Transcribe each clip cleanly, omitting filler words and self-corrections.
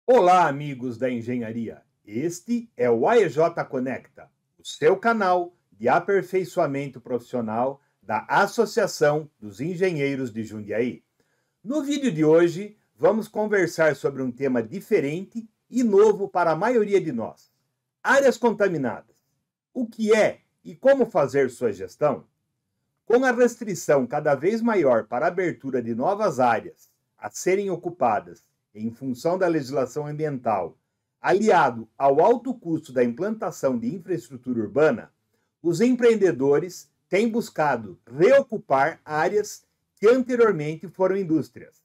Olá, amigos da engenharia. Este é o AEJ Conecta, o seu canal de aperfeiçoamento profissional da Associação dos Engenheiros de Jundiaí. No vídeo de hoje, vamos conversar sobre um tema diferente e novo para a maioria de nós: áreas contaminadas. O que é e como fazer sua gestão? Com a restrição cada vez maior para a abertura de novas áreas a serem ocupadas em função da legislação ambiental, aliado ao alto custo da implantação de infraestrutura urbana, os empreendedores têm buscado reocupar áreas que anteriormente foram indústrias.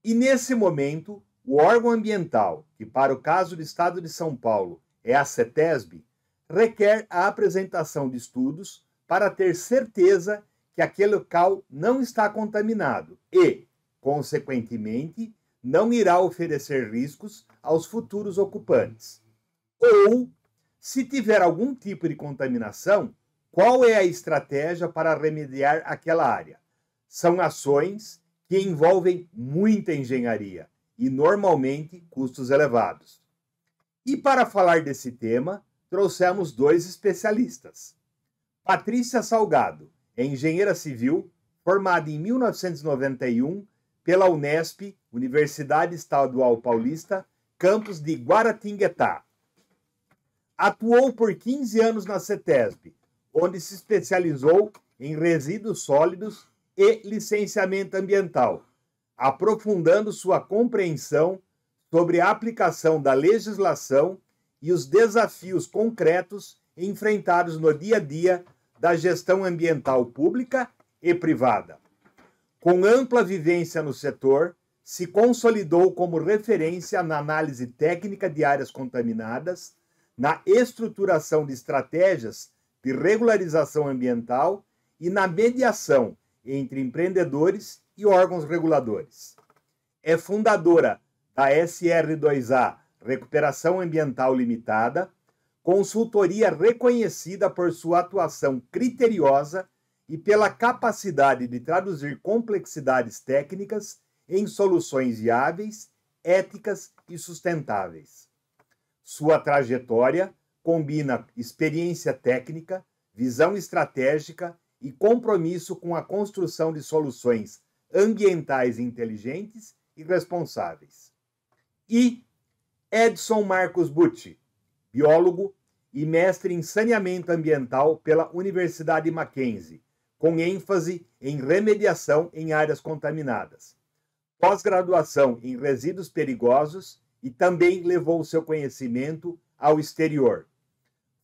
E nesse momento, o órgão ambiental, que para o caso do Estado de São Paulo é a CETESB, requer a apresentação de estudos para ter certeza que aquele local não está contaminado e, consequentemente, não irá oferecer riscos aos futuros ocupantes. Ou, se tiver algum tipo de contaminação, qual é a estratégia para remediar aquela área? São ações que envolvem muita engenharia e, normalmente, custos elevados. E para falar desse tema, trouxemos dois especialistas. Patrícia Salgado é engenheira civil, formada em 1991 pela Unesp, Universidade Estadual Paulista, campus de Guaratinguetá. Atuou por 15 anos na CETESB, onde se especializou em resíduos sólidos e licenciamento ambiental, aprofundando sua compreensão sobre a aplicação da legislação e os desafios concretos enfrentados no dia a dia da gestão ambiental pública e privada. Com ampla vivência no setor, se consolidou como referência na análise técnica de áreas contaminadas, na estruturação de estratégias de regularização ambiental e na mediação entre empreendedores e órgãos reguladores. É fundadora da SR2A Recuperação Ambiental Limitada, consultoria reconhecida por sua atuação criteriosa e pela capacidade de traduzir complexidades técnicas em soluções viáveis, éticas e sustentáveis. Sua trajetória combina experiência técnica, visão estratégica e compromisso com a construção de soluções ambientais inteligentes e responsáveis. E Edson Marcos Bucci, biólogo e mestre em saneamento ambiental pela Universidade Mackenzie, com ênfase em remediação em áreas contaminadas. Pós-graduação em resíduos perigosos e também levou seu conhecimento ao exterior.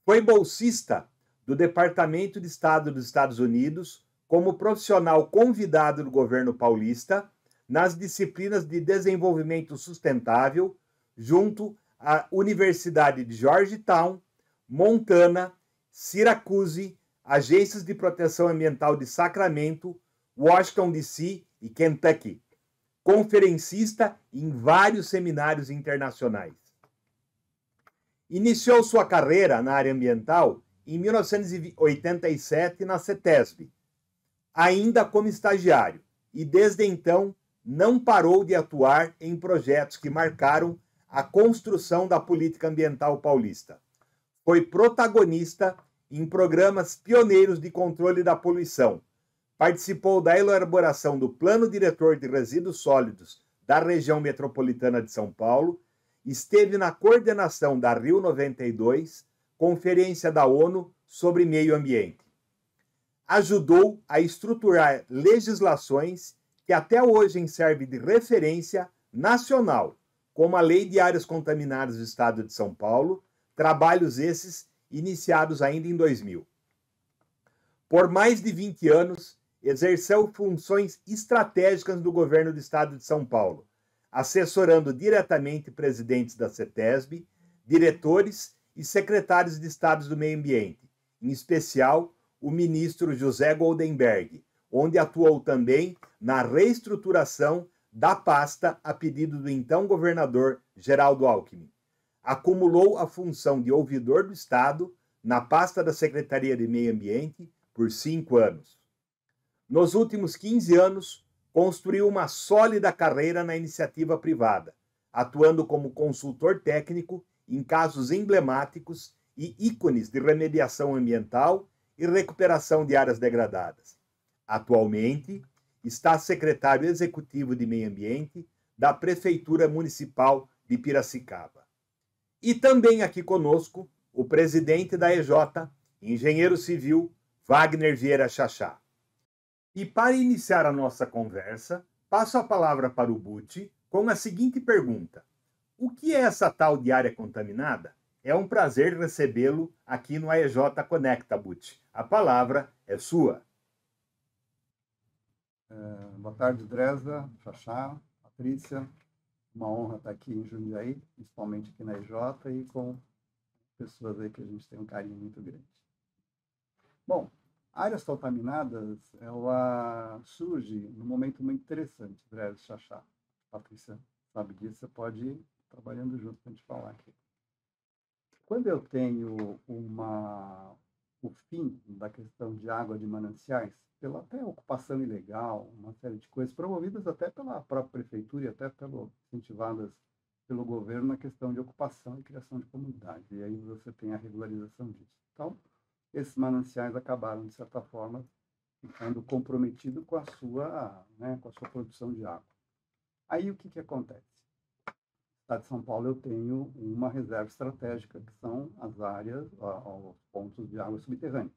Foi bolsista do Departamento de Estado dos Estados Unidos como profissional convidado do governo paulista nas disciplinas de desenvolvimento sustentável, junto à Universidade de Georgetown, Montana, Syracuse, agências de proteção ambiental de Sacramento, Washington, D.C. e Kentucky. Conferencista em vários seminários internacionais. Iniciou sua carreira na área ambiental em 1987 na CETESB, ainda como estagiário, e desde então não parou de atuar em projetos que marcaram a construção da política ambiental paulista. Foi protagonista em programas pioneiros de controle da poluição. Participou da elaboração do Plano Diretor de Resíduos Sólidos da região metropolitana de São Paulo, esteve na coordenação da Rio 92, Conferência da ONU sobre Meio Ambiente. Ajudou a estruturar legislações que até hoje servem de referência nacional, como a Lei de Áreas Contaminadas do Estado de São Paulo, trabalhos esses iniciados ainda em 2000. Por mais de 20 anos, exerceu funções estratégicas do governo do Estado de São Paulo, assessorando diretamente presidentes da CETESB, diretores e secretários de Estado do Meio Ambiente, em especial o ministro José Goldenberg, onde atuou também na reestruturação da pasta a pedido do então governador Geraldo Alckmin. Acumulou a função de ouvidor do Estado na pasta da Secretaria de Meio Ambiente por 5 anos. Nos últimos 15 anos, construiu uma sólida carreira na iniciativa privada, atuando como consultor técnico em casos emblemáticos e ícones de remediação ambiental e recuperação de áreas degradadas. Atualmente, está secretário executivo de Meio Ambiente da Prefeitura Municipal de Piracicaba. E também aqui conosco o presidente da EJ, engenheiro civil Wagner Vieira Chachá. E para iniciar a nossa conversa, passo a palavra para o Butti com a seguinte pergunta: o que é essa tal de área contaminada? É um prazer recebê-lo aqui no AEJ Conecta, Butti. A palavra é sua. Boa tarde, Dresda, Chachá, Patrícia. Uma honra estar aqui em Jundiaí, principalmente aqui na EJ e com pessoas aí que a gente tem um carinho muito grande. Bom, áreas contaminadas, ela surge num momento muito interessante, Dresda, Chachá. Patrícia sabe disso, você pode ir trabalhando junto para a gente falar aqui. Quando eu tenho o fim da questão de água de mananciais, pela até ocupação ilegal, uma série de coisas promovidas até pela própria prefeitura e até incentivadas pelo governo na questão de ocupação e criação de comunidades. E aí você tem a regularização disso. Então, esses mananciais acabaram, de certa forma, ficando comprometidos com a sua produção de água. Aí o que acontece? No estado de São Paulo eu tenho uma reserva estratégica, que são as áreas, os pontos de água subterrânea.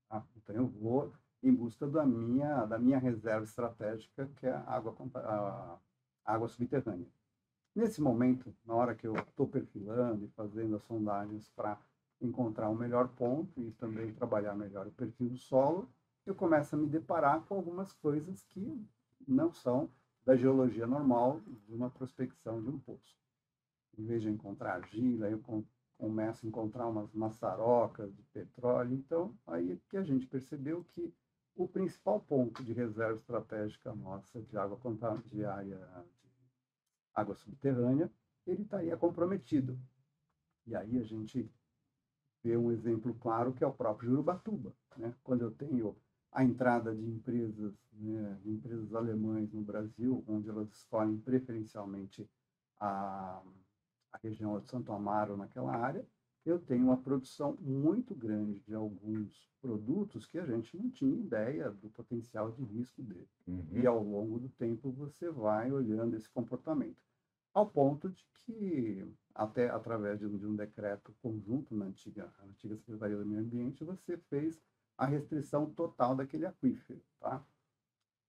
Tá? Então eu vou em busca da minha reserva estratégica, que é a água subterrânea. Nesse momento, na hora que eu estou perfilando e fazendo as sondagens para encontrar o melhor ponto e também trabalhar melhor o perfil do solo, eu começo a me deparar com algumas coisas que não são da geologia normal de uma prospecção de um poço. Em vez de encontrar argila, eu começo a encontrar umas maçarocas de petróleo. Então, aí é que a gente percebeu que o principal ponto de reserva estratégica nossa de água subterrânea, ele estaria comprometido. E aí a gente vê um exemplo claro, que é o próprio Jurubatuba, né? Quando eu tenho a entrada de empresas, de empresas alemães no Brasil, onde elas escolhem preferencialmente a região de Santo Amaro, naquela área, eu tenho uma produção muito grande de alguns produtos que a gente não tinha ideia do potencial de risco dele. E ao longo do tempo você vai olhando esse comportamento. Ao ponto de que, até através de um decreto conjunto na antiga Secretaria do Meio Ambiente, você fez a restrição total daquele aquífero. Tá?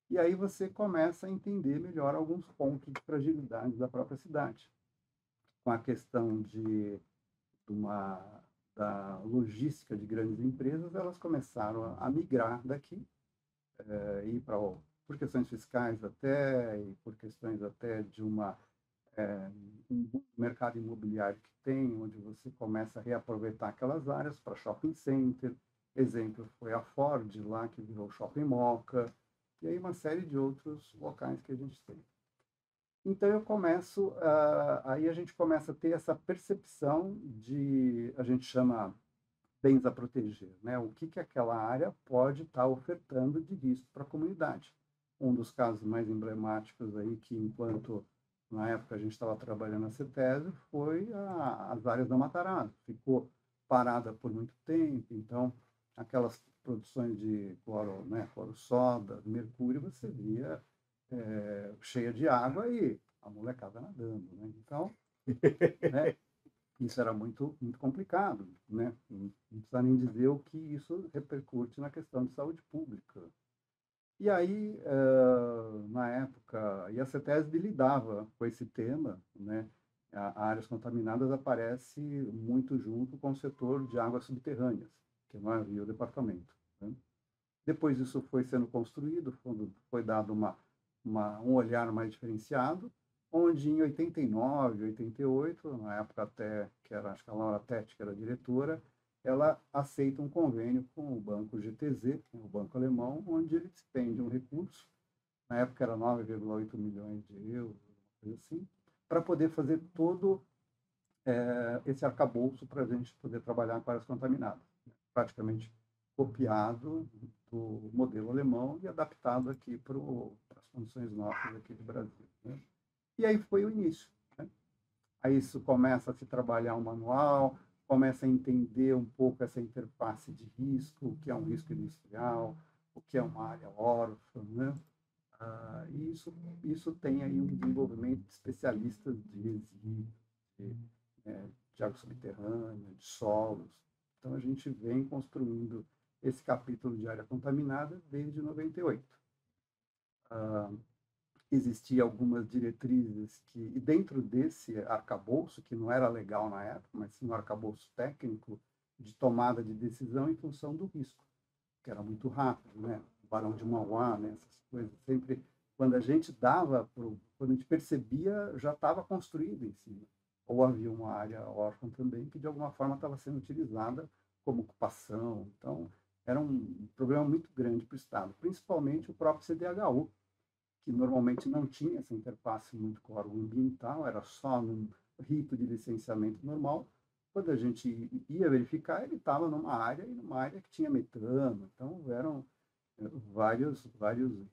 E aí você começa a entender melhor alguns pontos de fragilidade da própria cidade. Com a questão da logística de grandes empresas, elas começaram a migrar daqui, ir por questões fiscais até, e por questões até de um mercado imobiliário que tem, onde você começa a reaproveitar aquelas áreas para shopping center. Exemplo foi a Ford lá, que virou Shopping Moca, e aí uma série de outros locais que a gente tem. Então aí a gente começa a ter essa percepção a gente chama bens a proteger, né? O que aquela área pode estar ofertando de risco para a comunidade. Um dos casos mais emblemáticos aí, que enquanto na época a gente estava trabalhando na CETESB, foi as áreas da Matarazzo. Ficou parada por muito tempo, então aquelas produções de cloro-soda, mercúrio, você via cheia de água e a molecada nadando, né? Então, né, isso era muito, muito complicado, né? Não precisa nem dizer o que isso repercute na questão de saúde pública. E aí, na época, a CETESB lidava com esse tema, né? Áreas contaminadas aparece muito junto com o setor de águas subterrâneas, que não havia o departamento, né? Depois isso foi sendo construído, foi dado um olhar mais diferenciado, onde em 89, 88, na época até que acho que a Laura Teti, que era a diretora, ela aceita um convênio com o banco GTZ, o banco alemão, onde ele despende um recurso, na época era 9,8 milhões de euros, coisa assim, para poder fazer todo esse arcabouço para a gente poder trabalhar com áreas contaminadas. Praticamente copiado do modelo alemão e adaptado aqui para as condições nossas aqui do Brasil, né? E aí foi o início, né? Aí isso começa a se trabalhar um manual, começa a entender um pouco essa interface de risco, o que é um risco industrial, o que é uma área órfã, né? E isso tem aí um desenvolvimento de especialistas de resíduos, de, de água subterrânea, de solos. Então, a gente vem construindo esse capítulo de área contaminada desde 98. Existiam algumas diretrizes e dentro desse arcabouço, que não era legal na época, mas sim um arcabouço técnico de tomada de decisão em função do risco, que era muito rápido, né? O Barão de Mauá, né? Essas coisas, sempre, quando a gente quando a gente percebia, já estava construído em cima. Ou havia uma área órfã também, que de alguma forma estava sendo utilizada como ocupação. Então, era um problema muito grande para o Estado, principalmente o próprio CDHU, que normalmente não tinha essa interface muito com o órgão ambiental, era só num rito de licenciamento normal. Quando a gente ia verificar, ele estava numa área que tinha metano, então eram vários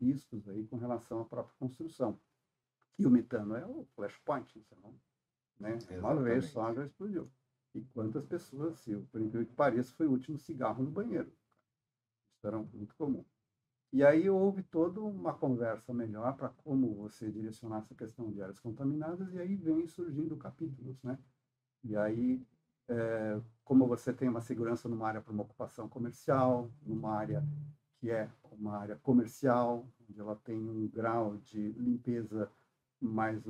riscos aí com relação à própria construção. E o metano é o flashpoint, então, né? Uma vez só já explodiu. E quantas pessoas, por incrível que pareça, foi o último cigarro no banheiro. Isso era muito comum. E aí houve toda uma conversa melhor para como você direcionar essa questão de áreas contaminadas, e aí vem surgindo capítulos, né? E aí, como você tem uma segurança numa área para uma ocupação comercial, numa área que é uma área comercial, onde ela tem um grau de limpeza mais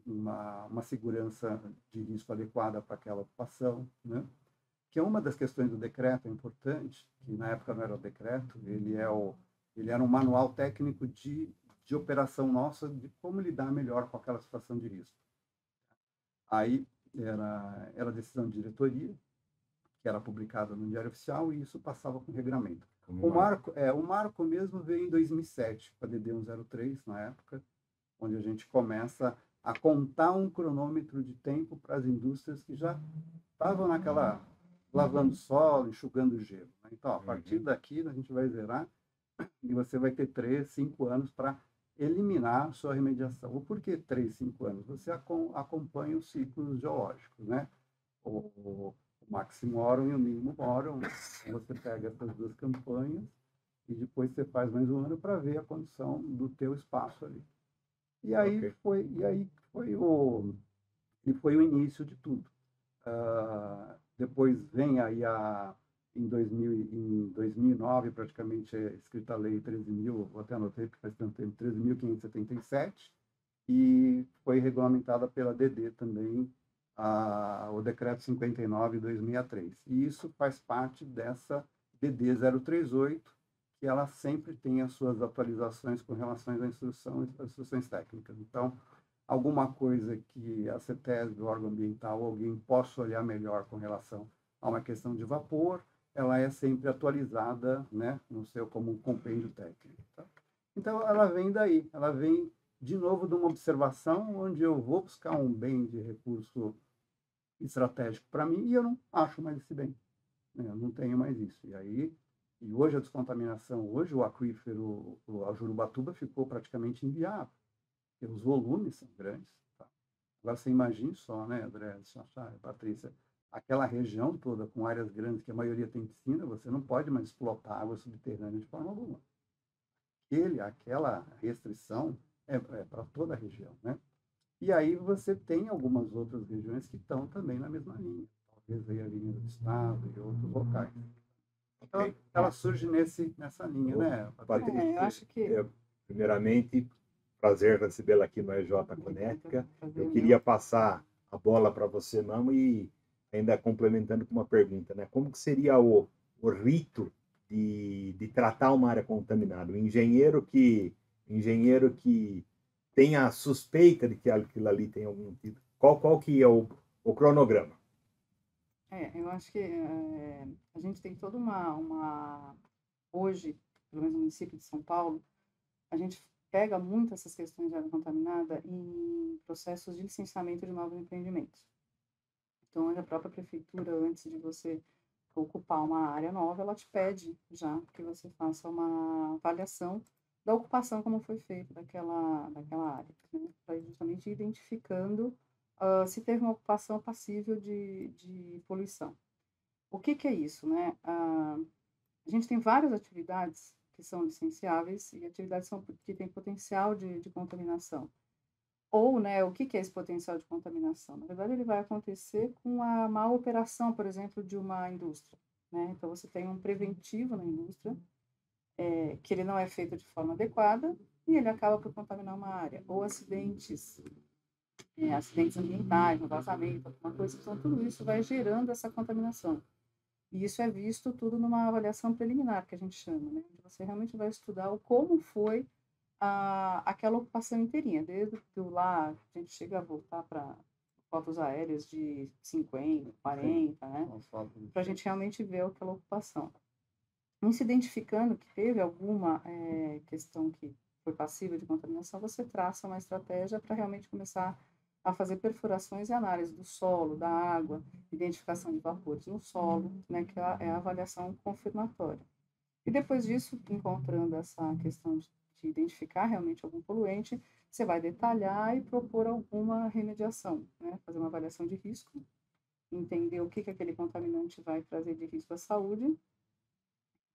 uma segurança de risco adequada para aquela ocupação, né? Que é uma das questões do decreto, é importante, que na época não era o decreto, ele era um manual técnico de operação nossa, de como lidar melhor com aquela situação de risco. Aí era decisão de diretoria, que era publicada no Diário Oficial, e isso passava com regramento. O marco mesmo veio em 2007, para a DD 103, na época, onde a gente começa a contar um cronômetro de tempo para as indústrias que já estavam naquela lavando solo, enxugando gelo. Né? Então, a partir daqui, a gente vai zerar e você vai ter 3, 5 anos para eliminar sua remediação. O porquê 3, 5 anos? Você acompanha os ciclos geológicos, né? O Maximorum e o Minimorum. Você pega essas duas campanhas e depois você faz mais um ano para ver a condição do teu espaço ali. E aí foi o início de tudo. Depois vem aí em 2009, praticamente, é escrita a lei 13.000, vou até anotei porque faz tanto tempo, 13.577, e foi regulamentada pela DD também, o decreto 59/2003. E isso faz parte dessa DD 038, que ela sempre tem as suas atualizações com relação às instruções técnicas. Então, alguma coisa que a CETESB, o órgão ambiental, alguém possa olhar melhor com relação a uma questão de vapor, ela é sempre atualizada, né, no seu como um compêndio técnico. Tá? Então, ela vem daí, ela vem de novo de uma observação onde eu vou buscar um bem de recurso estratégico para mim e eu não acho mais esse bem, né? Eu não tenho mais isso. E hoje a descontaminação, hoje o aquífero, a Jurubatuba ficou praticamente inviável, porque os volumes são grandes. Tá? Agora você imagine só, né, André, Patrícia, aquela região toda com áreas grandes, que a maioria tem piscina, você não pode mais explotar água subterrânea de forma alguma. Aquela restrição é para toda a região, né? E aí você tem algumas outras regiões que estão também na mesma linha, talvez aí a linha do Estado e outros locais. Então, ela surge nessa linha, né, Patrícia? Eu acho que... Primeiramente, prazer recebê-la aqui no EJ Conecta. Eu queria passar a bola para você, Mamo, e ainda complementando com uma pergunta, né? Como que seria o rito de tratar uma área contaminada? O engenheiro que tem a suspeita de que aquilo ali tem algum tipo... Qual que é o cronograma? Eu acho que a gente tem toda hoje, pelo menos no município de São Paulo, a gente pega muito essas questões de água contaminada em processos de licenciamento de novos empreendimentos. Então, a própria prefeitura, antes de você ocupar uma área nova, ela te pede já que você faça uma avaliação da ocupação como foi feita daquela área, né? Para justamente ir identificando se teve uma ocupação passível de poluição. O que que é isso, né? A gente tem várias atividades que são licenciáveis e atividades que têm potencial de contaminação. Ou, né, o que que é esse potencial de contaminação? Na verdade, ele vai acontecer com a má operação, por exemplo, de uma indústria, né? Então, você tem um preventivo na indústria, que ele não é feito de forma adequada e ele acaba por contaminar uma área. Ou acidentes ambientais, um vazamento, alguma coisa. Então, tudo isso vai gerando essa contaminação. E isso é visto tudo numa avaliação preliminar, que a gente chama, né? Você realmente vai estudar como foi aquela ocupação inteirinha, desde lá, a gente chega a voltar para fotos aéreas de 50, 40, né? Para a gente realmente ver aquela ocupação. Em se identificando que teve alguma questão que foi passível de contaminação, você traça uma estratégia para realmente começar a fazer perfurações e análise do solo, da água, identificação de vapores no solo, né, que é a avaliação confirmatória. E depois disso, encontrando essa questão de identificar realmente algum poluente, você vai detalhar e propor alguma remediação, né, fazer uma avaliação de risco, entender o que que aquele contaminante vai trazer de risco à saúde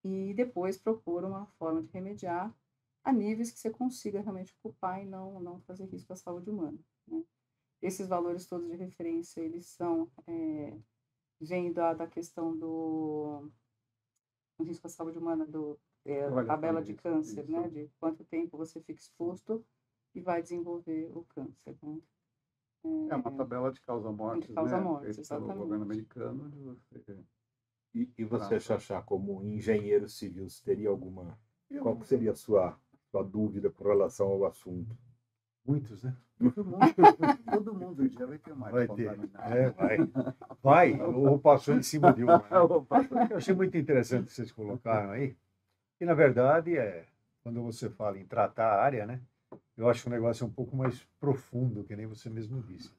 e depois propor uma forma de remediar a níveis que você consiga realmente ocupar e não trazer risco à saúde humana, né? Esses valores todos de referência, eles são, vêm da questão do risco à saúde humana, tabela de câncer, né? De quanto tempo você fica exposto e vai desenvolver o câncer, né? É uma tabela de causa-mortes, de causa-mortes, né? Feita exatamente. pelo governo americano. De você... E você, Xaxá, como engenheiro civil, você teria alguma... Qual que seria a sua dúvida com relação ao assunto? Muitos, né? Todo mundo já vai ter uma área Vai ter. contaminada. Vai, ou passou em cima de uma. Né? Eu achei muito interessante que vocês colocaram aí. E, na verdade, quando você fala em tratar a área, né? Eu acho que o negócio é um pouco mais profundo, que nem você mesmo disse.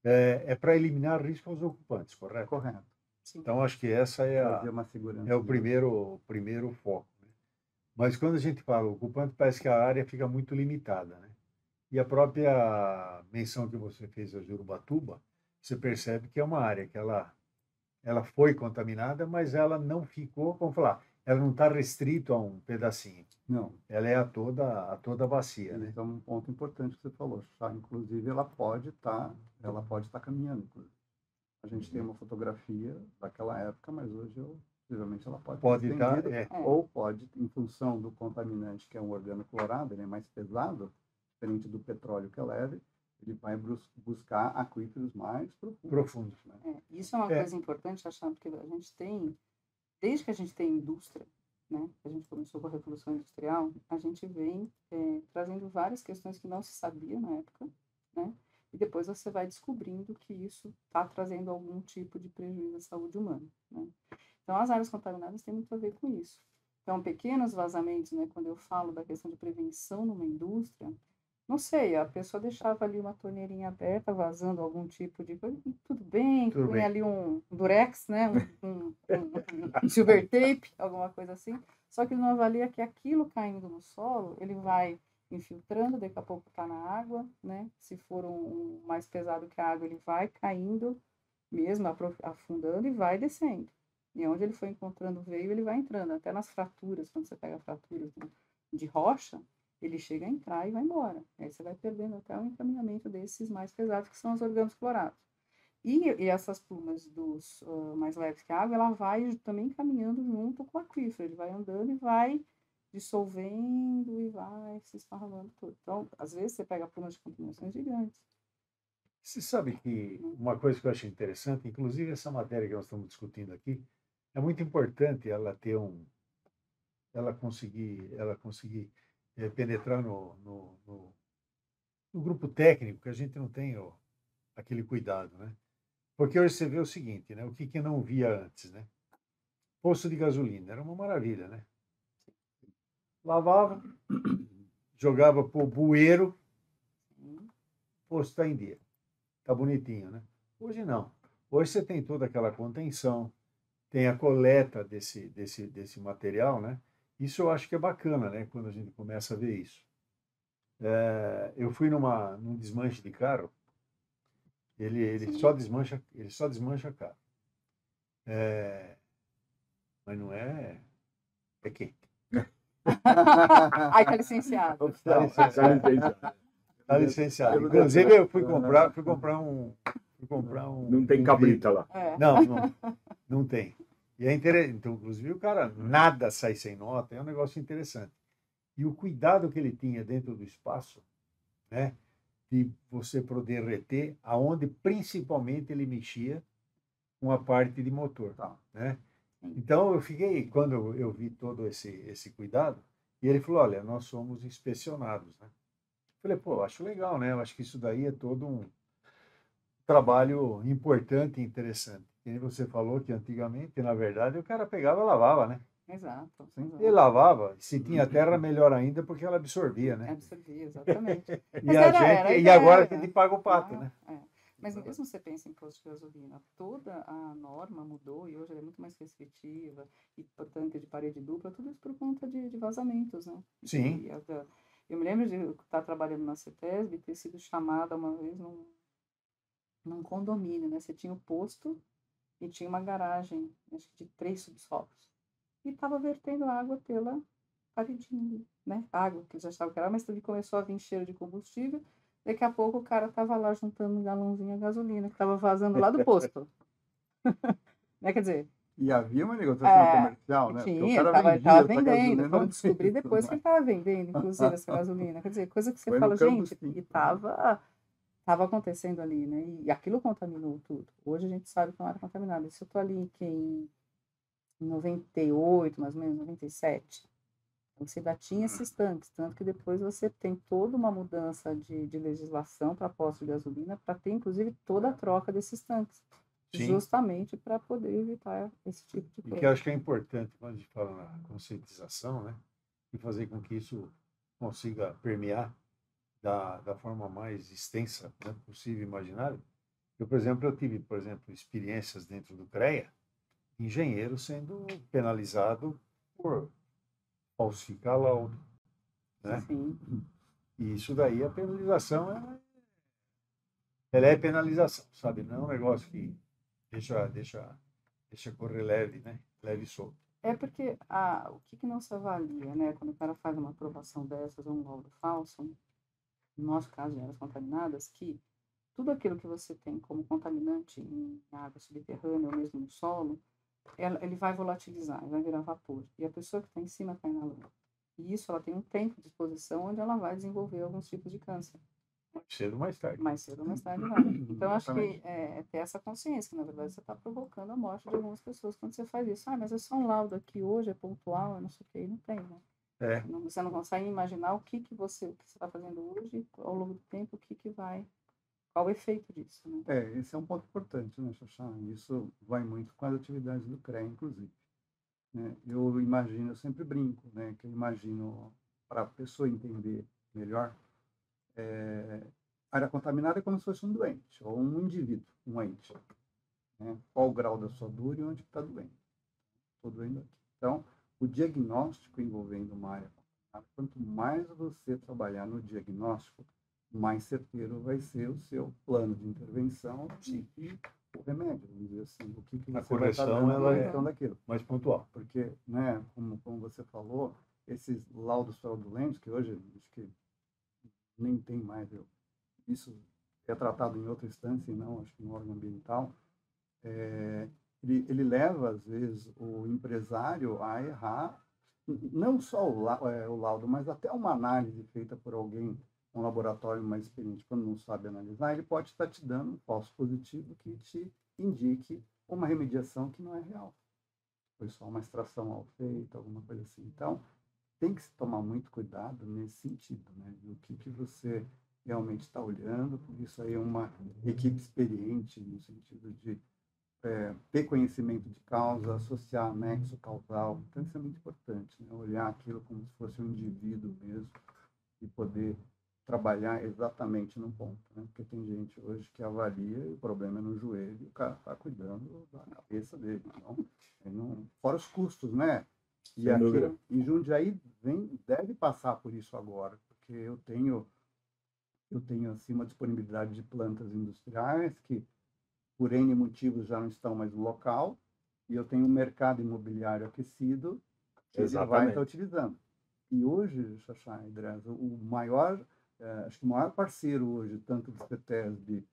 Né? É para eliminar risco aos ocupantes, correto? Correto. Sim. Então, acho que essa uma segurança, é o primeiro foco. Né? Mas quando a gente fala ocupante, parece que a área fica muito limitada, né? E a própria menção que você fez a Jurubatuba, você percebe que é uma área que ela foi contaminada, mas ela não ficou, vamos falar, ela não está restrito a um pedacinho. Não. Ela é a toda a bacia, né? Então, um ponto importante que você falou, tá? Inclusive, ela pode estar caminhando. Inclusive. A gente tem uma fotografia daquela época, mas hoje, possivelmente, ela pode estar ou pode, em função do contaminante, que é um organoclorado, ele é mais pesado, diferente do petróleo que é leve, ele vai buscar aquíferos mais profundos. Né? Isso é uma coisa importante, achar, porque a gente tem, desde que a gente tem indústria, né, a gente começou com a Revolução Industrial, a gente vem trazendo várias questões que não se sabia na época, né, e depois você vai descobrindo que isso está trazendo algum tipo de prejuízo à saúde humana. Né? Então, as áreas contaminadas têm muito a ver com isso. Então, pequenos vazamentos, né, quando eu falo da questão de prevenção numa indústria, não sei, a pessoa deixava ali uma torneirinha aberta, vazando algum tipo de coisa, tudo bem, punha ali um durex, né, um silver tape, alguma coisa assim, só que não avalia que aquilo caindo no solo, ele vai infiltrando, daqui a pouco está na água, né, se for um mais pesado que a água, ele vai caindo mesmo, afundando e vai descendo. E onde ele foi encontrando veio, ele vai entrando, até nas fraturas, quando você pega fraturas de rocha, ele chega a entrar e vai embora. Aí você vai perdendo até o encaminhamento desses mais pesados, que são os orgânicos clorados. E essas plumas dos mais leves que a água, ela vai também caminhando junto com o aquífero. Ele vai andando e vai dissolvendo e vai se esparramando tudo. Então, às vezes, você pega plumas de contaminações gigantes. Você sabe que uma coisa que eu achei interessante, inclusive essa matéria que nós estamos discutindo aqui, é muito importante ela ter ela conseguir penetrar no grupo técnico, que a gente não tem aquele cuidado, né? Porque hoje você vê o seguinte, né? O que não via antes, né? Poço de gasolina, era uma maravilha, né? Lavava, jogava pro bueiro, o poço está em dia. Tá bonitinho, né? Hoje não. Hoje você tem toda aquela contenção, tem a coleta desse material, né? Isso eu acho que é bacana, né? Quando a gente começa a ver isso. Eu fui num desmanche de carro Ele Sim. só desmancha carro. Mas não é quente. Ai, tá licenciado. Oficial. Tá licenciado. Pelo Inclusive, decreto. eu fui comprar um. Não tem cabrita lá. Não tem. E é interessante. Então, inclusive, o cara nada sai sem nota, é um negócio interessante. E o cuidado que ele tinha dentro do espaço, né, de você poder reter, aonde principalmente ele mexia com a parte de motor, né? Então, quando eu vi todo esse cuidado, e ele falou, olha, nós somos inspecionados, né? Falei, pô, acho legal, né? Eu acho que isso daí é todo um trabalho importante e interessante. E você falou que antigamente, na verdade, o cara pegava e lavava, né? Exato. Ele lavava, se tinha terra, melhor ainda, porque ela absorvia, né? Absorvia, exatamente. E, Mas a gente, e agora que a gente paga o pato, né? Mas mesmo você pensa em posto de gasolina, toda a norma mudou e hoje ela é muito mais restritiva e, portanto, de parede dupla, tudo isso por conta de vazamentos, né? Sim. Eu me lembro de estar trabalhando na CETESB e ter sido chamada uma vez num condomínio, né? Você tinha o posto e tinha uma garagem, acho que de 3 subsolos. E estava vertendo água pela paredinha, né? Água, que já achava que era, mas também começou a vir cheiro de combustível. Daqui a pouco o cara estava lá juntando um galãozinho de gasolina, que estava vazando lá do posto. Né? Quer dizer... E havia uma negociação comercial, né? Tinha, Porque o ele cara estava vendia vendendo. Foram descobrir depois que ele estava vendendo, inclusive, essa gasolina. Quer dizer, coisa que você Foi no fala, gente, Campo e estava acontecendo ali, né? E aquilo contaminou tudo. Hoje a gente sabe que não era contaminado. Se eu estou ali em 98, mais ou menos, 97, você ainda tinha esses tanques, tanto que depois você tem toda uma mudança de legislação para postos de gasolina, para ter, inclusive, toda a troca desses tanques. Sim. Justamente para poder evitar esse tipo de coisa. E que eu acho que é importante, quando a gente fala na conscientização, né? E fazer com que isso consiga permear da forma mais extensa, né, possível e imaginável. Por exemplo, eu tive, experiências dentro do CREA, engenheiro sendo penalizado por falsificar laudo, né? Sim. E isso daí, a penalização, ela é penalização, sabe? Não é um negócio que deixa correr leve, né? Leve e solto. É porque o que não se avalia, né? Quando o cara faz uma aprovação dessas ou um laudo falso, no nosso caso de áreas contaminadas, que tudo aquilo que você tem como contaminante em água subterrânea ou mesmo no solo, ele vai volatilizar, vai virar vapor. E a pessoa que está em cima cai na lama. E isso ela tem um tempo de exposição onde ela vai desenvolver alguns tipos de câncer. Mais cedo ou mais tarde. Mais cedo ou mais tarde vai. Então, acho que é ter essa consciência, que na verdade você está provocando a morte de algumas pessoas quando você faz isso. Mas é só um laudo aqui hoje, é pontual, é não sei o que, não tem, né? Você não consegue imaginar o que você está fazendo hoje, ao longo do tempo, qual o efeito disso, né? Esse é um ponto importante, né, Xaxá? Isso vai muito com as atividades do CREA, inclusive. Né? Eu sempre brinco, né? Que eu imagino, para a pessoa entender melhor, a área contaminada é como se fosse um doente, ou um indivíduo, um ente. Né? Qual o grau da sua dor e onde está doendo. Estou doendo aqui. Então, o diagnóstico envolvendo uma área contaminada, quanto mais você trabalhar no diagnóstico, mais certeiro vai ser o seu plano de intervenção e o remédio, vamos dizer assim, o que a você vai estar dando correção ela questão daquilo. Mais pontual. Porque, né, como você falou, esses laudos fraudulentos, que hoje acho que nem tem mais, isso é tratado em outra instância e não, acho que no órgão ambiental, ele leva, às vezes, o empresário a errar, não só o laudo, mas até uma análise feita por alguém, um laboratório mais experiente, quando não sabe analisar, ele pode estar te dando um falso positivo que te indique uma remediação que não é real. Foi só uma extração mal feita, alguma coisa assim. Então, tem que se tomar muito cuidado nesse sentido, né? Do que você realmente está olhando, por isso aí uma equipe experiente, no sentido de ter conhecimento de causa, associar nexo causal. Então, isso é muito importante, né? Olhar aquilo como se fosse um indivíduo mesmo e poder trabalhar exatamente no ponto, né? Porque tem gente hoje que avalia e o problema é no joelho e o cara está cuidando da cabeça dele. Então, fora os custos, né? E Jundiaí deve passar por isso agora, porque eu tenho eu tenho assim uma disponibilidade de plantas industriais que, por N motivos, já não estão mais no local, e eu tenho um mercado imobiliário aquecido que ele vai estar Exatamente. utilizando. E hoje, Xaxá e Dres, o maior, acho que o maior parceiro hoje, tanto do CETESB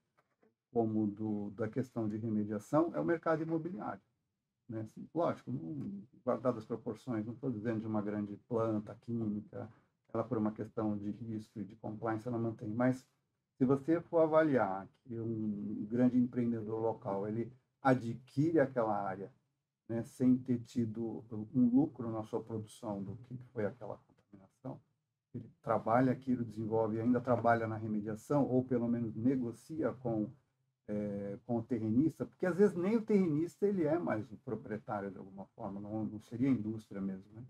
como da questão de remediação, é o mercado imobiliário. Né? Assim, lógico, guardadas as proporções, não estou dizendo de uma grande planta química, ela por uma questão de risco e de compliance ela mantém, mas se você for avaliar que um grande empreendedor local ele adquire aquela área, né, sem ter tido um lucro na sua produção do que foi aquela contaminação, ele trabalha aquilo, desenvolve, ainda trabalha na remediação ou pelo menos negocia com o terrenista, porque às vezes nem o terrenista ele é mais o proprietário de alguma forma, não seria a indústria mesmo, né?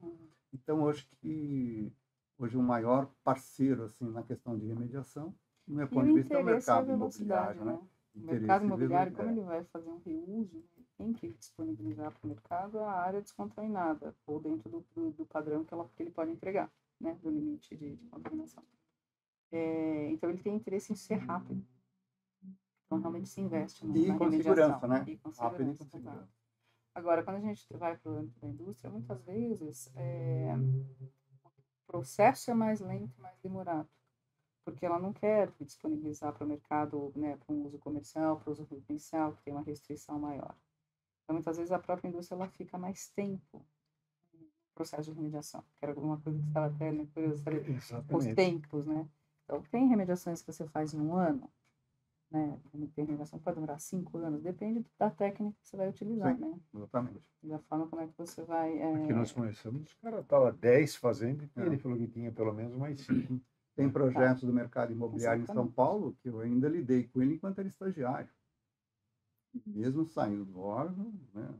Então, eu acho que hoje o maior parceiro assim na questão de remediação, do meu E ponto o de vista, é o interesse é a mercado velocidade, imobiliário, né? né? O mercado Interesse imobiliário, como ele vai fazer um reuso, ele tem que disponibilizar para o mercado a área descontaminada, ou dentro do padrão que ele pode entregar, né? Do limite de contaminação. Então, ele tem interesse em ser rápido. Então, realmente se investe e na com remediação. segurança, né? E com Rápido e segurança, com exato. segurança. Agora, quando a gente vai para o âmbito da indústria, muitas vezes o processo é mais lento e mais demorado, porque ela não quer disponibilizar para o mercado, né, para um uso comercial, para o uso residencial, que tem uma restrição maior. Então, muitas vezes a própria indústria ela fica mais tempo no processo de remediação, que era alguma coisa que você estava até né, curioso, os Exatamente. tempos, né? Então, tem remediações que você faz em um ano, né? Tem remediação que pode demorar 5 anos, depende da técnica que você vai utilizar, Sim, né? exatamente. E da forma como é que você vai... Aqui nós conhecemos, o cara estava 10 fazendo e É. ele falou que tinha pelo menos mais 5. Tem projetos do mercado imobiliário em São Exatamente. Paulo que eu ainda lidei com ele enquanto era estagiário. Mesmo saindo do órgão, né,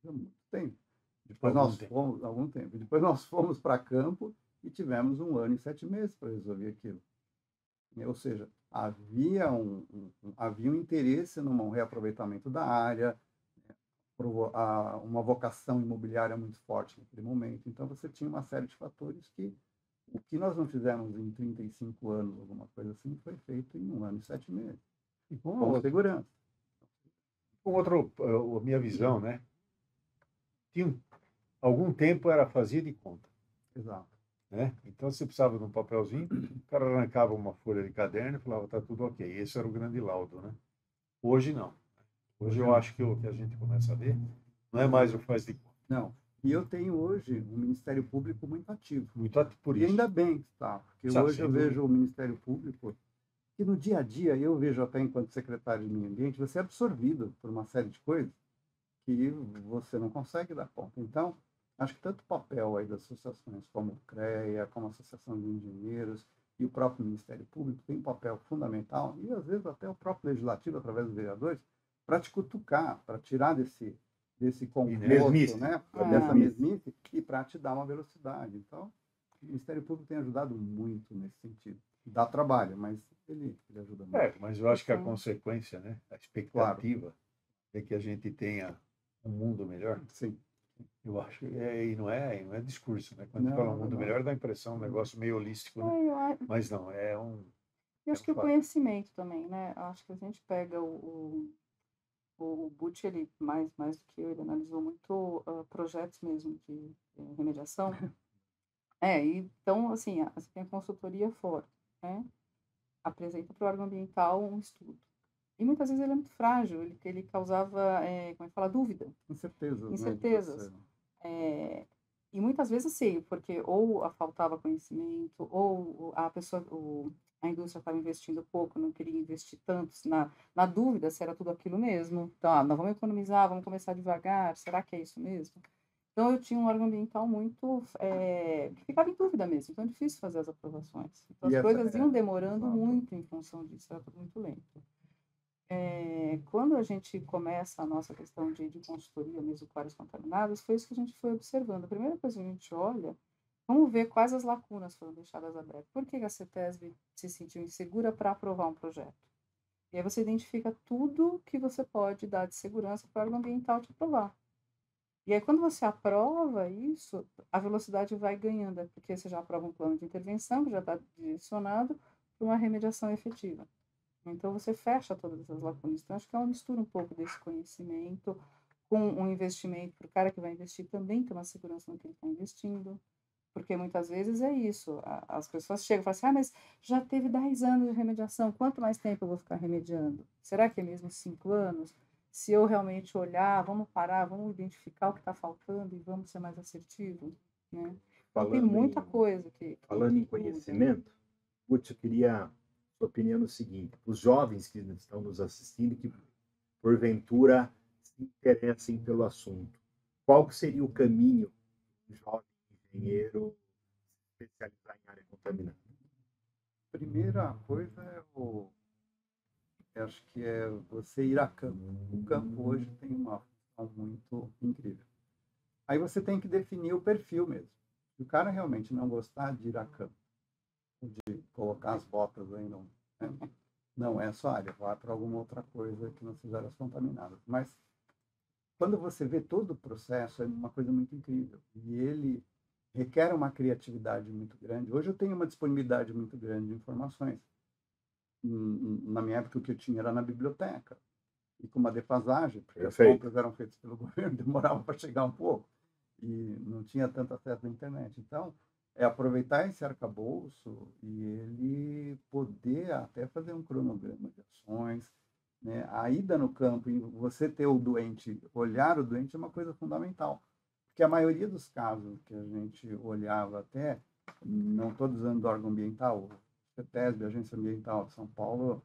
há muito tempo. Depois Algum nós tempo. fomos, algum tempo. Depois nós fomos para campo e tivemos 1 ano e 7 meses para resolver aquilo. Ou seja, havia havia um interesse num reaproveitamento da área, uma vocação imobiliária muito forte naquele momento. Então, você tinha uma série de fatores que o que nós não fizemos em 35 anos, alguma coisa assim, foi feito em 1 ano e 7 meses, E com segurança. com outro, a minha visão, né? Tinha algum tempo era fazia de conta, Exato. né? Então você precisava de um papelzinho, o cara arrancava uma folha de caderno e falava tá tudo ok. Esse era o grande laudo, né? Hoje não. Hoje eu acho que o que a gente começa a ver não é mais o faz de conta. Não. E eu tenho hoje um Ministério Público muito ativo. Muito por E isso. ainda bem que está, porque Sabe, hoje sem eu dúvida. vejo o Ministério Público, que no dia a dia, eu vejo até enquanto secretário de Meio Ambiente, você é absorvido por uma série de coisas que você não consegue dar conta. Então, acho que tanto o papel aí das associações como o CREA, como a Associação de Engenheiros e o próprio Ministério Público tem um papel fundamental, e às vezes até o próprio Legislativo, através dos vereadores, para te cutucar, para tirar desse conforto, Mesmice. né? Da Dessa mesmice. mesmice, e para te dar uma velocidade. Então, o Ministério Público tem ajudado muito nesse sentido. Dá trabalho, mas ele ajuda muito. Mas eu acho que a Sim. consequência, né? A expectativa é que a gente tenha um mundo melhor. Sim. Eu acho, e não é discurso, né? Quando Não, fala um mundo não. melhor, dá a impressão um negócio meio holístico, né? Mas não, é um. Eu acho que o conhecimento também, né? Eu acho que a gente pega o Butch, ele, mais do que eu, ele analisou muito projetos mesmo de remediação. Então, assim, você tem a consultoria fora, né? Apresenta para o órgão ambiental um estudo. E muitas vezes ele é muito frágil, ele causava, como é que fala, dúvida. Incertezas. Incertezas. Né, E muitas vezes sim, porque ou faltava conhecimento, ou a indústria estava investindo pouco, não queria investir tanto, na dúvida se era tudo aquilo mesmo. Então, nós vamos economizar, vamos começar devagar, será que é isso mesmo? Então, eu tinha um órgão ambiental muito, que ficava em dúvida mesmo, então é difícil fazer as aprovações. Então, as coisas iam demorando muito em função disso, era tudo muito lento. Quando a gente começa a nossa questão de consultoria mesmo com áreas contaminadas, foi isso que a gente foi observando. A primeira coisa que a gente olha, vamos ver quais as lacunas foram deixadas abertas. Por que a CETESB se sentiu insegura para aprovar um projeto? E aí você identifica tudo que você pode dar de segurança para o órgão ambiental te aprovar. E aí quando você aprova isso, a velocidade vai ganhando, porque você já aprova um plano de intervenção que já está direcionado para uma remediação efetiva. Então, você fecha todas essas lacunas. Então, acho que é uma mistura um pouco desse conhecimento com um investimento para o cara que vai investir também ter uma segurança no que ele está investindo. Porque muitas vezes é isso. As pessoas chegam e falam assim, mas já teve 10 anos de remediação, quanto mais tempo eu vou ficar remediando? Será que é mesmo 5 anos? Se eu realmente olhar, vamos parar, vamos identificar o que está faltando e vamos ser mais assertivos, né? Então, tem muita coisa que falando em conhecimento, Putz, eu queria sua opinião no seguinte: os jovens que estão nos assistindo, que porventura se interessem pelo assunto, qual seria o caminho do jovem engenheiro se especializar em área contaminada? Primeira coisa eu acho que é você ir a campo. O campo hoje tem uma função muito incrível. Aí você tem que definir o perfil mesmo. Se o cara realmente não gostar de ir a campo, de colocar as botas aí, não é só área, vai para alguma outra coisa que não seja áreas contaminadas. Mas quando você vê todo o processo, é uma coisa muito incrível. E ele requer uma criatividade muito grande. Hoje eu tenho uma disponibilidade muito grande de informações. Na minha época, o que eu tinha era na biblioteca. E com uma defasagem, porque Perfeito. As compras eram feitas pelo governo, demorava para chegar um pouco. E não tinha tanto acesso à internet. Então, é aproveitar esse arcabouço e ele poder até fazer um cronograma de ações, né? A ida no campo e você ter o doente, olhar o doente é uma coisa fundamental. Porque a maioria dos casos que a gente olhava até, não estou dizendo do órgão ambiental, a CETESB, a Agência Ambiental de São Paulo,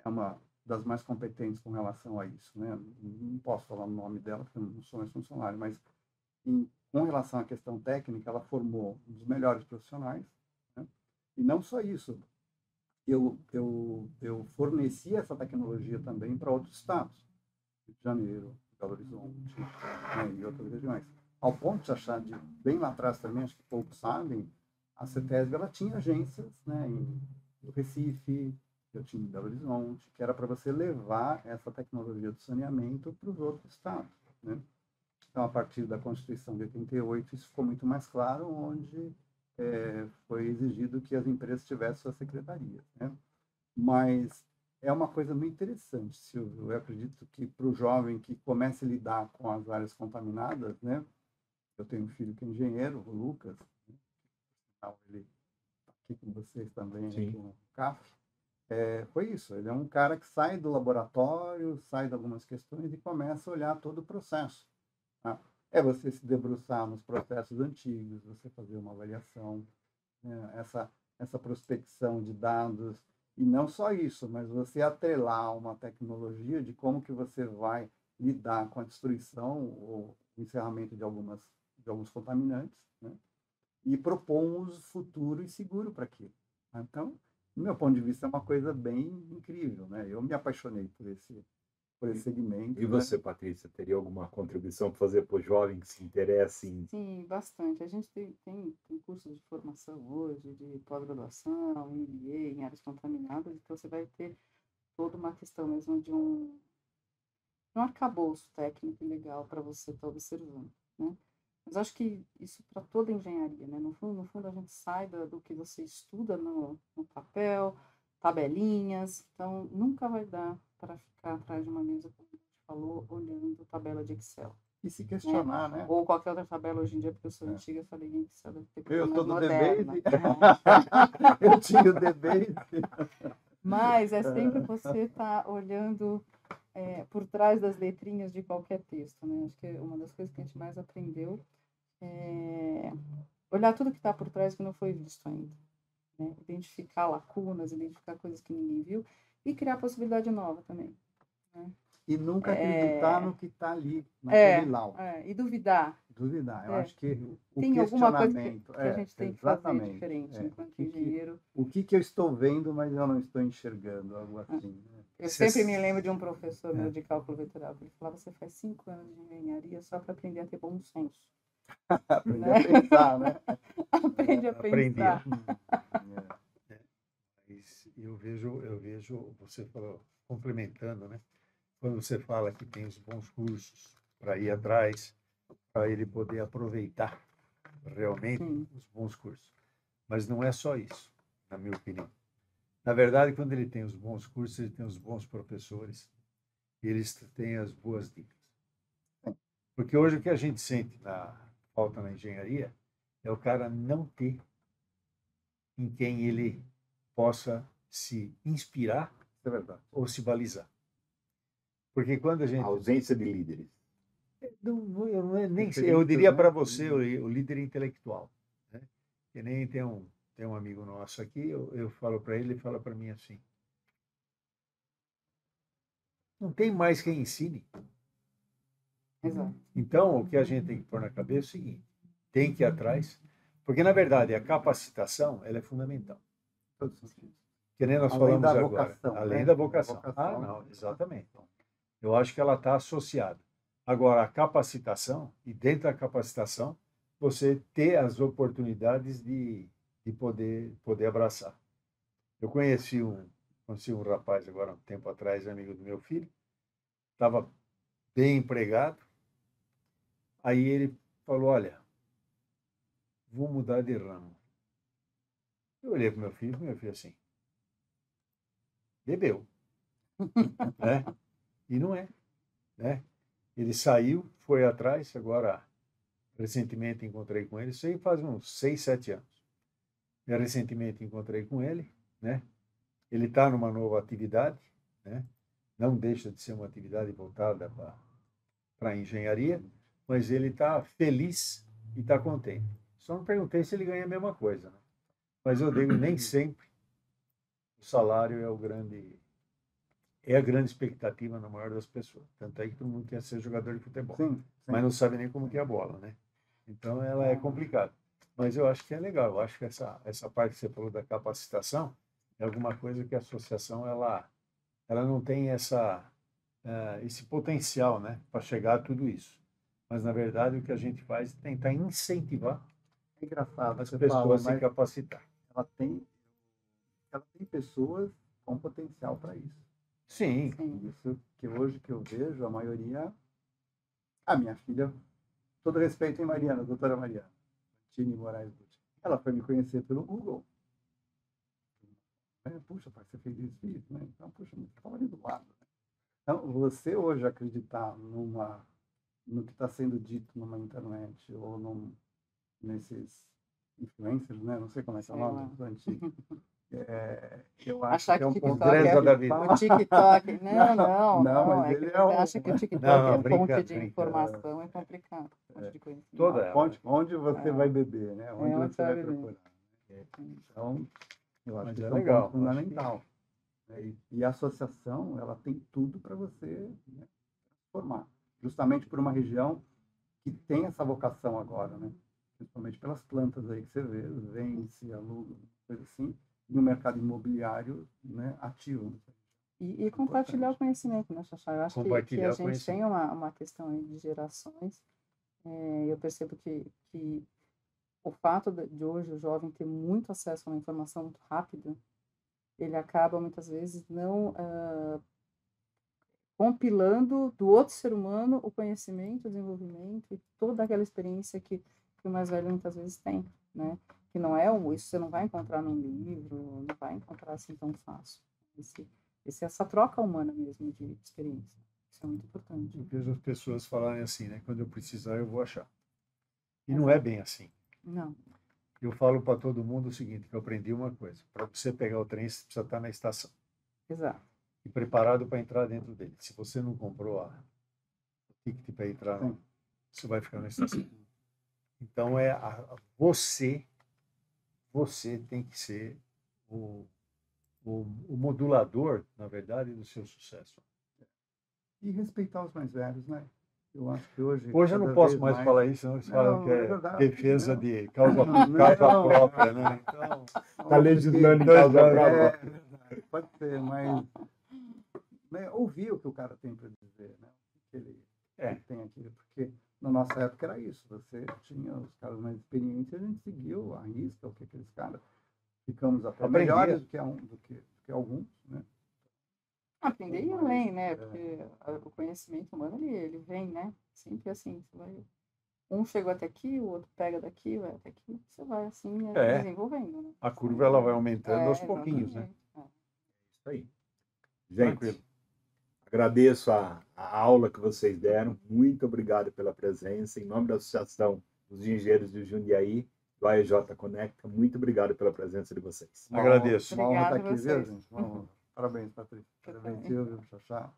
é uma das mais competentes com relação a isso, né? Não posso falar o nome dela, porque eu não sou mais funcionário, mas com relação à questão técnica, ela formou um dos melhores profissionais, né? E não só isso, eu forneci essa tecnologia também para outros estados, Rio de Janeiro, Belo Horizonte, né, e outras regiões. Ao ponto de achar, bem lá atrás também, acho que poucos sabem, a CETESB ela tinha agências, né, no Recife, eu tinha em Belo Horizonte, que era para você levar essa tecnologia do saneamento para os outros estados, né? Então, a partir da Constituição de 88, isso ficou muito mais claro, onde foi exigido que as empresas tivessem suas secretarias, né? Mas é uma coisa muito interessante, Silvio. Eu acredito que para o jovem que comece a lidar com as áreas contaminadas, né? Eu tenho um filho que é engenheiro, o Lucas, né? Ele está aqui com vocês também, aqui no CAF. Foi isso, ele é um cara que sai do laboratório, sai de algumas questões e começa a olhar todo o processo. Tá? É você se debruçar nos processos antigos, você fazer uma avaliação, né? Essa prospecção de dados, e não só isso, mas você atrelar uma tecnologia de como que você vai lidar com a destruição ou encerramento de alguns contaminantes, né? E propor um uso futuro e seguro para aquilo. Então, do meu ponto de vista, é uma coisa bem incrível, né? Eu me apaixonei por esse segmento. E você, né, Patrícia, teria alguma contribuição para fazer para o jovem que se interesse em... Sim, bastante. A gente tem cursos de formação hoje, de pós-graduação, MBA, em áreas contaminadas, então você vai ter toda uma questão mesmo de um arcabouço técnico legal para você estar observando, né? Mas acho que isso para toda engenharia, né? No fundo a gente sai do que você estuda no papel, tabelinhas, então nunca vai dar para ficar atrás de uma mesa, como a gente falou, olhando tabela de Excel. E se questionar, né? Ou qualquer outra tabela hoje em dia, porque eu sou antiga, eu falei em Excel, deve ter eu mais tô moderna. DBase. Eu tinha o DBase. Mas é sempre você estar olhando por trás das letrinhas de qualquer texto, né? Acho que uma das coisas que a gente mais aprendeu é olhar tudo que está por trás que não foi visto ainda, né? Identificar lacunas, identificar coisas que ninguém viu e criar possibilidade nova também, né? E nunca acreditar no que está ali, naquele laudo. E duvidar. Duvidar. Eu acho que o tem alguma coisa que a gente tem que fazer exatamente, diferente enquanto engenheiro. O que eu estou vendo, mas eu não estou enxergando, algo assim. Né? Eu sempre me lembro de um professor meu de cálculo vetorial, que ele falava, você faz 5 anos de engenharia só para aprender a ter bom senso. Aprender a pensar, né? Aprende a pensar. Eu vejo, você falou, complementando, né? Quando você fala que tem os bons cursos para ir atrás, para ele poder aproveitar realmente os bons cursos. Mas não é só isso, na minha opinião. Na verdade, quando ele tem os bons cursos, ele tem os bons professores, e eles têm as boas dicas. Porque hoje o que a gente sente na falta na engenharia é o cara não ter em quem ele possa se inspirar Isso é verdade. ou se balizar. Porque quando a A gente... ausência de líderes. Eu nem sei, Referências, eu diria né? para você o líder intelectual. Né? Que nem tem um amigo nosso aqui, eu falo para ele fala para mim assim, não tem mais quem ensine. Exato. Então, o que a gente tem que pôr na cabeça é o seguinte, tem que ir atrás, porque, na verdade, a capacitação ela é fundamental. Todos os sentidos. Que nem nós Além falamos da agora. vocação, Além né? da vocação. A vocação. Ah, não, exatamente. Eu acho que ela está associada. Agora, a capacitação, e dentro da capacitação, você ter as oportunidades de poder abraçar. Eu conheci um rapaz agora, um tempo atrás, amigo do meu filho, estava bem empregado, aí ele falou, olha, vou mudar de ramo. Eu olhei para o meu filho assim, bebeu, né? E não é, né? Ele saiu, foi atrás, agora, recentemente encontrei com ele, isso aí faz uns 6, 7 anos. Eu recentemente encontrei com ele, né? Ele está numa nova atividade, né? Não deixa de ser uma atividade voltada para a engenharia, mas ele está feliz e está contente. Só não perguntei se ele ganha a mesma coisa, né? Mas eu digo, nem sempre o salário é a grande expectativa na maior das pessoas. Tanto é que todo mundo quer ser jogador de futebol, Sim, mas não sabe nem como que é a bola, né? Então ela é complicada. Mas eu acho que é legal. Eu acho que essa parte que você falou da capacitação é alguma coisa que a associação ela não tem esse potencial, né, para chegar a tudo isso. Mas na verdade o que a gente faz é tentar incentivar é engraçado. as Você pessoas fala, a se mas capacitar. ela tem pessoas com potencial para isso. Sim, Sim. Isso que hoje que eu vejo, a maioria... A minha filha, todo respeito em Mariana, doutora Mariana, Tini Moraes Butti, ela foi me conhecer pelo Google. Puxa, pai, você fez isso, né? Então, puxa, você estava ali do lado. Né? Então, você hoje acreditar no que está sendo dito numa internet ou nesses influencers, né? Não sei como é que é o nome do antigo. Eu acho Achar que é um que o ponto... TikTok Greza da vida. o TikTok. Não, mas é que ele você é um... acha que o TikTok Não, é brinca, fonte de brinca. informação, é complicado. Fonte de conhecimento. Toda a ela. fonte onde você É. vai beber, né? Onde onde você vai vai beber. procurar. Então, eu acho Mas que é isso é um legal, ponto fundamental. Né? E a associação, ela tem tudo para você, né, formar. Justamente por uma região que tem essa vocação agora, né? Principalmente pelas plantas aí que você vende, aluga, coisa assim, e um mercado imobiliário, né, ativo. E compartilhar o conhecimento, né, Xaxá? Eu acho que Compartilhar a o gente conhecimento. tem uma questão aí de gerações. Eu percebo que o fato de hoje o jovem ter muito acesso a uma informação muito rápida, ele acaba muitas vezes não compilando do outro ser humano o conhecimento, o desenvolvimento e toda aquela experiência que o mais velho muitas vezes tem, né? Que não é isso você não vai encontrar num livro, não vai encontrar assim tão fácil. Essa troca humana mesmo de experiência, isso é muito importante. Eu vejo as pessoas falarem assim, né? Quando eu precisar, eu vou achar. E não é bem assim. Não. Eu falo para todo mundo o seguinte, que eu aprendi uma coisa. Para você pegar o trem, você precisa estar na estação. Exato. E preparado para entrar dentro dele. Se você não comprou o ticket para entrar, você vai ficar na estação. Então, você tem que ser o modulador, na verdade, do seu sucesso. E respeitar os mais velhos, né? Eu acho que hoje... Hoje eu não posso mais falar isso, senão eles falam que é verdade, defesa não. de causa própria, né? Então, Está legislando em causa própria. Pode ser, mas né, ouvir o que o cara tem para dizer, né? O que ele tem aqui, porque na nossa época era isso, você tinha os caras mais experientes e a gente seguiu a risca o que aqueles caras, ficamos até melhores do que alguns, né? Aprender e além, né? Porque o conhecimento humano, ele vem, né? Sempre assim, você vai... Um chegou até aqui, o outro pega daqui, vai até aqui, você vai assim desenvolvendo, né? A curva ela vai aumentando aos pouquinhos, né? Isso aí. Gente, Tranquilo. agradeço a aula que vocês deram. Muito obrigado pela presença. Em nome da Associação dos Engenheiros de Jundiaí, do AEJ Conecta, muito obrigado pela presença de vocês. Uma honra- Agradeço. Uma honra estar Obrigada a aqui, viu, vocês. gente? Parabéns, Patrícia. Parabéns, Silvio, Xaxá.